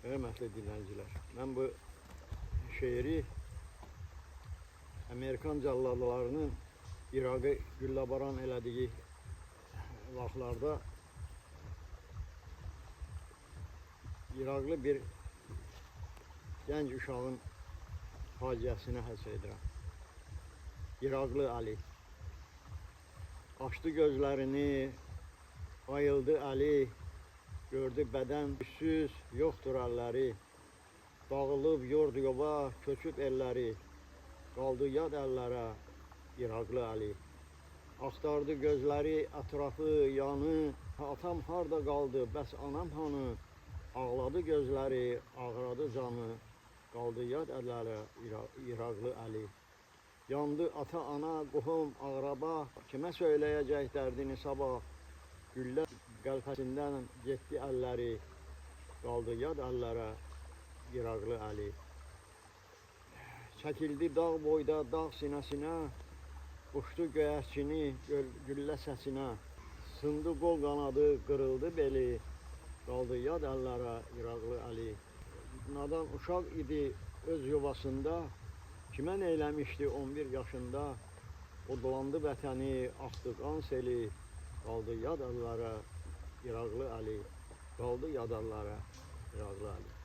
Hörmətli dinləyicilər, mən bu şeiri Amerikan cəlladlarının İraqı gülləbaran elədiyi vaxtlarda İraqlı bir gənc uşağın faciəsinə həsr edirəm. İraqlı Ali açdı gözlərini, ayıldı Əli, gördü bədən üssüz, yoxdur əlləri, dağılıb yordu yoba, köçüb elləri, qaldı yad əllərə İraqlı Əli. Axtardı gözləri, ətrafı, yanı, atam harda qaldı, bəs anam hanı, ağladı gözləri, ağradı canı, qaldı yad əllərə İraqlı Əli. Yandı ata, ana, qohum, ağraba, kimə söyləyəcək dərdini sabah, güllə qəlpəsindən getdi əlləri, qaldı yad əllərə İraqlı Əli. Çəkildi dağ boyda, dağ sinəsinə, uçdu göyərçini güllə səsinə, sındı qol qanadı, qırıldı beli, qaldı yad əllərə İraqlı Əli. Nadan uşaq idi öz yuvasında, kimə neyləmişdi 11 yaşında, odlandı vətəni, axdı qan seli, qaldı yad əllərə İraqlı Əli, qaldı yad əllərə İraqlı Əli.